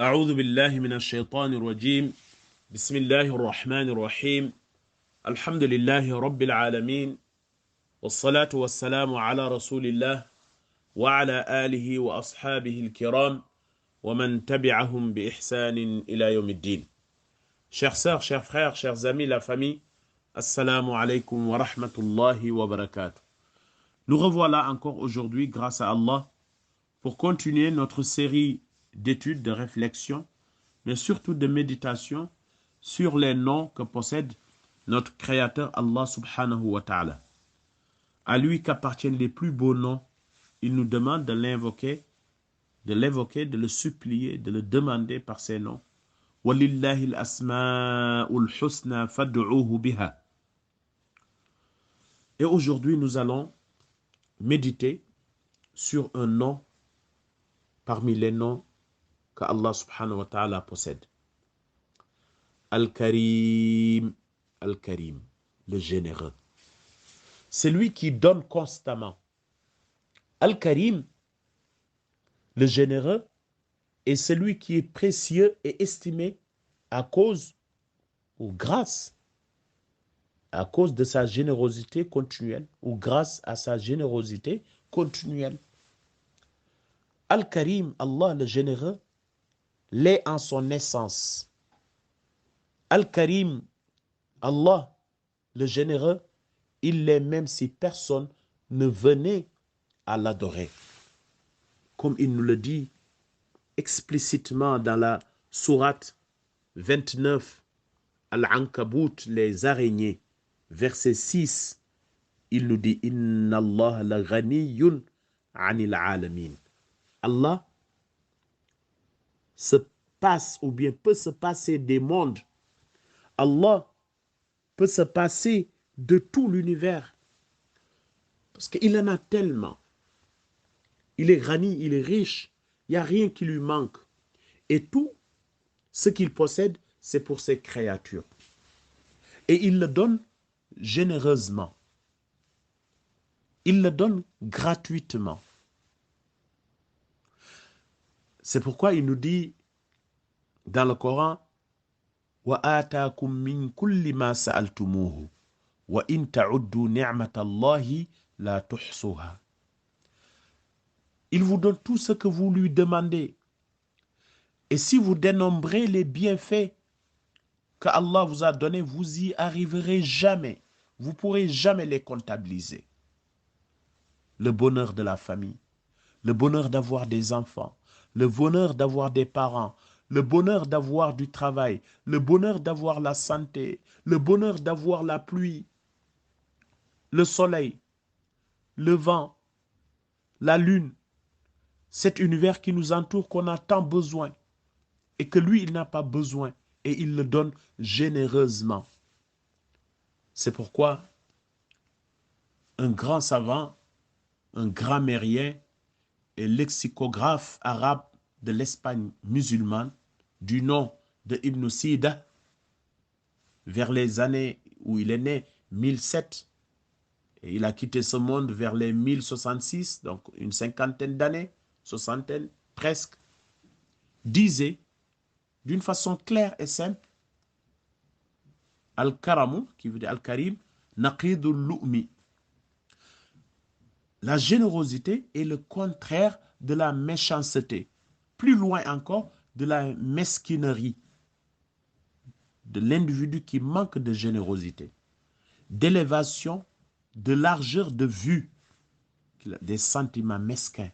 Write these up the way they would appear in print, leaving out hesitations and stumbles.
أعوذ بالله من الشيطان الرجيم بسم الله الرحمن الرحيم الحمد لله رب العالمين والصلاة والسلام على رسول الله وعلى آله وأصحابه الكرام ومن تبعهم بإحسان إلى يوم الدين. Chers sœurs, chers frères, chers amis, la famille, Assalamu alaikum wa rahmatullahi wa barakatuh. Nous revoilà encore aujourd'hui, grâce à Allah, pour continuer notre série d'études, de réflexion, mais surtout de méditation sur les noms que possède notre Créateur Allah subhanahu wa ta'ala. À lui qu'appartiennent les plus beaux noms, il nous demande de l'évoquer, de le supplier, de le demander par ses noms. وَلِلَّهِ الْأَسْمَاءُ الْحُسْنَى فَادْعُوهُ بِهَا. Et aujourd'hui, nous allons méditer sur un nom parmi les noms que Allah subhanahu wa ta'ala possède. Al-Karim, Al-Karim, le généreux. C'est lui qui donne constamment. Al-Karim, le généreux, est celui qui est précieux et estimé à cause ou grâce à cause de sa générosité continuelle ou grâce à sa générosité continuelle. Al-Karim, Allah le généreux, l'est en son essence. Al-Karim, Allah le généreux, il l'est même si personne ne venait à l'adorer. Comme il nous le dit explicitement dans la sourate 29, Al-Ankabut, les araignées, verset 6, il nous dit « Inna Allah la ghaniyyun anil alamin » Allah se passe ou bien peut se passer des mondes. Allah peut se passer de tout l'univers parce qu'il en a tellement. Il est ghani, il est riche, il n'y a rien qui lui manque. Et tout ce qu'il possède, c'est pour ses créatures. Et il le donne généreusement. Il le donne gratuitement. C'est pourquoi il nous dit dans le Coran وَآتَاكُم مِّن كُلِّ مَا سَأَلْتُمُوهُ وَإِن تَعُدُّوا نِعْمَةَ اللَّهِ لَا تُحْصُوهَا. Il vous donne tout ce que vous lui demandez. Et si vous dénombrez les bienfaits que Allah vous a donnés, vous y arriverez jamais. Vous ne pourrez jamais les comptabiliser. Le bonheur de la famille, le bonheur d'avoir des enfants, le bonheur d'avoir des parents, le bonheur d'avoir du travail, le bonheur d'avoir la santé, le bonheur d'avoir la pluie, le soleil, le vent, la lune, cet univers qui nous entoure qu'on a tant besoin et que lui, il n'a pas besoin et il le donne généreusement. C'est pourquoi un grand savant, un grammairien et lexicographe arabe de l'Espagne musulmane, du nom de Ibn Sida, vers les années où il est né, 1007, et il a quitté ce monde vers les 1066, donc une cinquantaine d'années, soixantaine presque, disait d'une façon claire et simple, Al-Karamu, qui veut dire Al-Karim, Naqidul Lu'mi. La générosité est le contraire de la méchanceté. Plus loin encore, de la mesquinerie, de l'individu qui manque de générosité, d'élévation, de largeur de vue, des sentiments mesquins.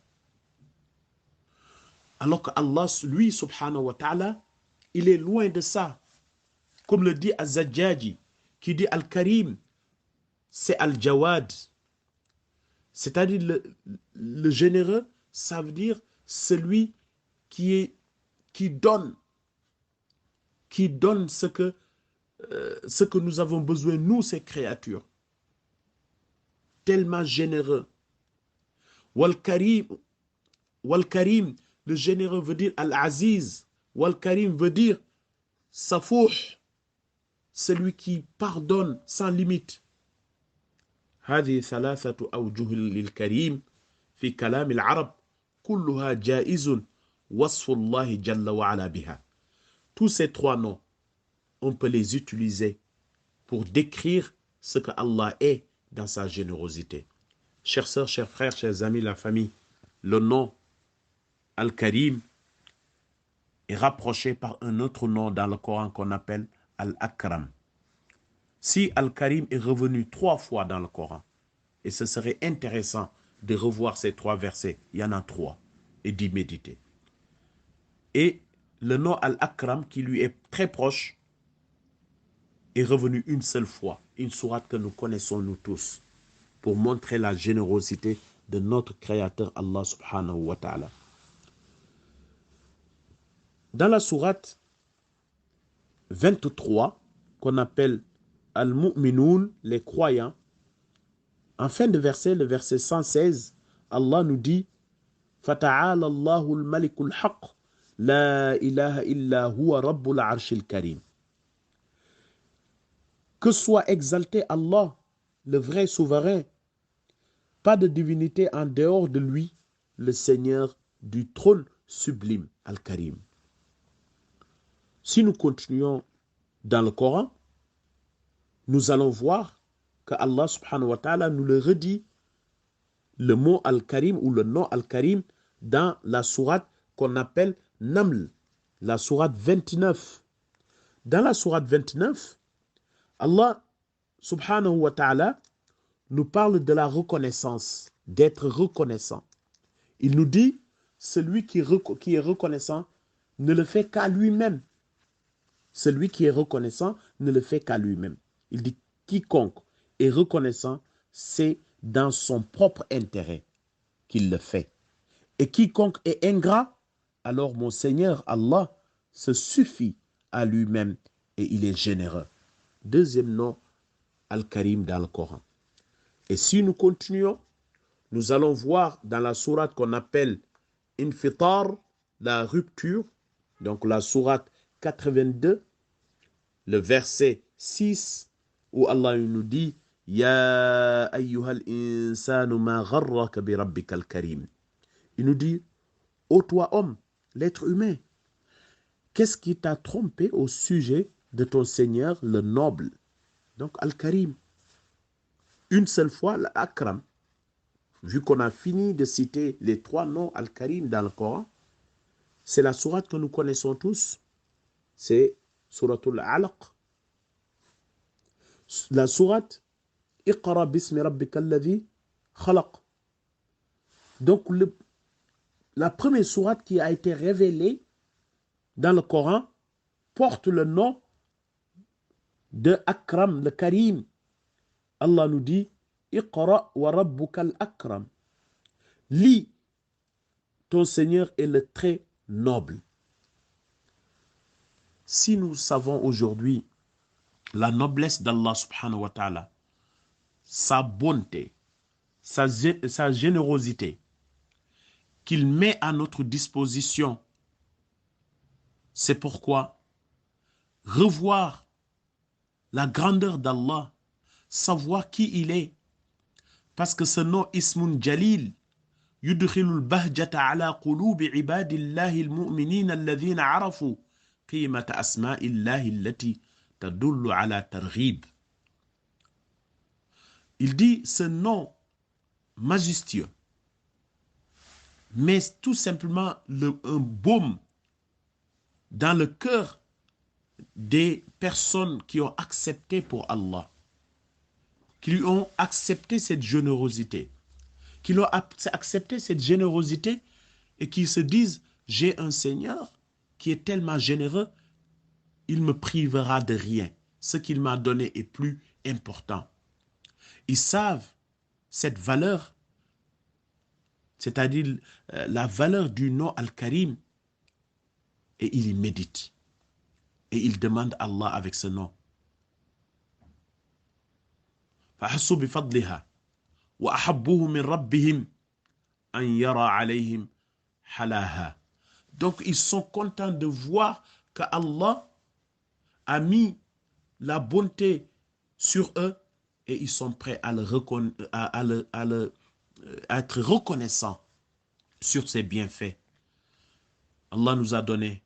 Alors que Allah, lui, subhanahu wa ta'ala, il est loin de ça. Comme le dit Az-Zajjaji, qui dit Al-Karim, c'est Al-Jawad. C'est-à-dire le généreux, ça veut dire celui qui donne ce que nous avons besoin, nous, ces créatures. Tellement généreux. Wal-Karim, le généreux veut dire Al-Aziz. Wal-Karim veut dire Safouh, celui qui pardonne sans limite. هذه ثلاثة أوجه للكريم في كلام العرب كلها جائز wasfullahi jalla wa ala biha. Tous ces trois noms, on peut les utiliser pour décrire ce que Allah est dans sa générosité. Chères sœurs, chers frères, chers amis, la famille, le nom Al-Karim est rapproché par un autre nom dans le Coran qu'on appelle Al-Akram. Si Al-Karim est revenu 3 fois dans le Coran, et ce serait intéressant de revoir ces 3 versets, il y en a 3, et d'y méditer. Et le nom Al-Akram, qui lui est très proche, est revenu une seule fois, une sourate que nous connaissons nous tous, pour montrer la générosité de notre Créateur Allah subhanahu wa ta'ala. Dans la sourate 23, qu'on appelle Al-Mu'minoun, les croyants, en fin de verset, le verset 116, Allah nous dit فَتَعَالَى اللَّهُ الْمَلِكُ الْحَقِّ لَا إِلَهَ إِلَّا هُوَ رَبُّ الْعَرْشِ الْكَرِيمِ. Que soit exalté Allah, le vrai souverain, pas de divinité en dehors de lui, le Seigneur du trône sublime, Al-Karim. Si nous continuons dans le Coran, nous allons voir que Allah subhanahu wa ta'ala nous le redit, le mot Al-Karim ou le nom Al-Karim, dans la sourate qu'on appelle Naml, la sourate 29. Dans la sourate 29, Allah subhanahu wa ta'ala nous parle de la reconnaissance, d'être reconnaissant. Il nous dit, celui qui est reconnaissant ne le fait qu'à lui-même. Celui qui est reconnaissant ne le fait qu'à lui-même. Il dit, quiconque est reconnaissant, c'est dans son propre intérêt qu'il le fait. Et quiconque est ingrat, alors mon Seigneur Allah se suffit à lui-même et il est généreux. Deuxième nom, Al-Karim dans le Coran. Et si nous continuons, nous allons voir dans la sourate qu'on appelle Infitar, la rupture, donc la sourate 82, le verset 6, où Allah nous dit Ya ayyuhal insanu ma gharraka bi rabbikal karim. Il nous dit, ô toi homme, l'être humain, qu'est-ce qui t'a trompé au sujet de ton Seigneur le noble? Donc Al-Karim. Une seule fois, l'Akram. Vu qu'on a fini de citer les 3 noms Al-Karim dans le Coran, c'est la sourate que nous connaissons tous. C'est Suratul Alaq. La sourate Iqra bismi rabbika alladhi khalaq. Donc la première sourate qui a été révélée dans le Coran porte le nom de Akram, le Karim. Allah nous dit Iqra wa rabbukal akram. Lis, ton Seigneur est le très noble. Si nous savons aujourd'hui la noblesse d'Allah subhanahu wa ta'ala, sa bonté, sa générosité qu'il met à notre disposition, c'est pourquoi revoir la grandeur d'Allah, savoir qui il est, parce que ce nom Ismun Jalil يدخل البهجة على قلوب عباد الله المؤمنين الذين عرفوا قيمة أسماء الله التي تدل على ترغيب. Il dit ce nom majestueux, mais tout simplement un baume dans le cœur des personnes qui ont accepté pour Allah, qui lui ont accepté cette générosité, qui ont accepté cette générosité et qui se disent, j'ai un Seigneur qui est tellement généreux, il me privera de rien. Ce qu'il m'a donné est plus important. Ils savent cette valeur, c'est-à-dire la valeur du nom Al-Karim, et ils y méditent. Et ils demandent à Allah avec ce nom. فَحَسُّوا بِفَضْلِهَا وَأَحَبُّوهُ مِنْ رَبِّهِمْ أَنْ يَرَى عَلَيْهِمْ حَلَاهَا. Donc ils sont contents de voir que Allah a mis la bonté sur eux et ils sont prêts à être reconnaissants sur ses bienfaits. Allah nous a donné.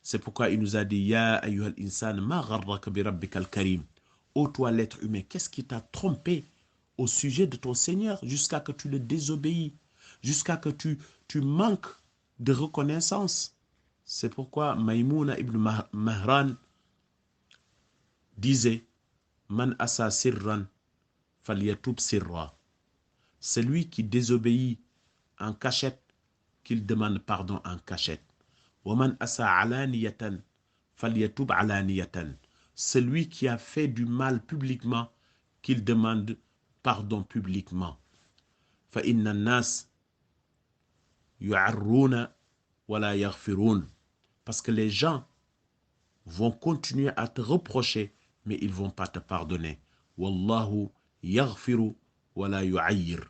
C'est pourquoi il nous a dit Ya ayyuhal insan ma gharraka bi rabbikal karim. Ô toi l'être humain, qu'est-ce qui t'a trompé au sujet de ton Seigneur jusqu'à que tu le désobéis, jusqu'à que tu manques de reconnaissance. C'est pourquoi Maïmouna ibn Mahran disait Man asa sirran falyatub sirra. Celui qui désobéit en cachette, qu'il demande pardon en cachette. Waman asa alaniyatan falyatub alaniyatan. Celui qui a fait du mal publiquement, qu'il demande pardon publiquement. Fa inna nas yu'arruna wala yaghfirun. Parce que les gens vont continuer à te reprocher, mais ils ne vont pas te pardonner. Wallahu yaghfiru wala yu'ayyir.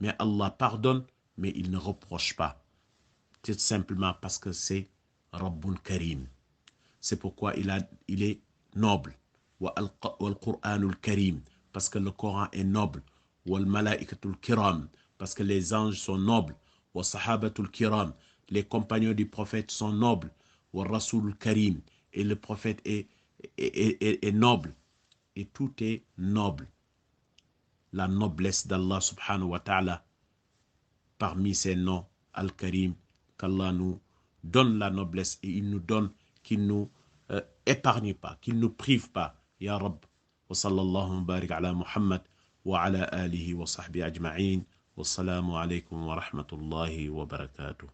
Mais Allah pardonne, mais il ne reproche pas. Tout simplement parce que c'est Rabbun Karim. C'est pourquoi il est noble. Wal Qur'anul Karim, parce que le Coran est noble. Wal Malaikatul Kiram, parce que les anges sont nobles. Wal Sahabatul Kiram, les compagnons du prophète sont nobles. Wal Rasulul Karim, et le prophète est noble. Et tout est noble. La noblesse d'Allah subhanahu wa ta'ala, parmi ses noms, Al-Karim, qu'Allah nous donne la noblesse et il nous donne, qu'il nous épargne pas, qu'il nous prive pas. Ya Rabb, wa sallallahu barik ala Muhammad wa ala alihi wa sahbihi ajma'in. Wassalamu alaikum wa rahmatullahi wa barakatuh.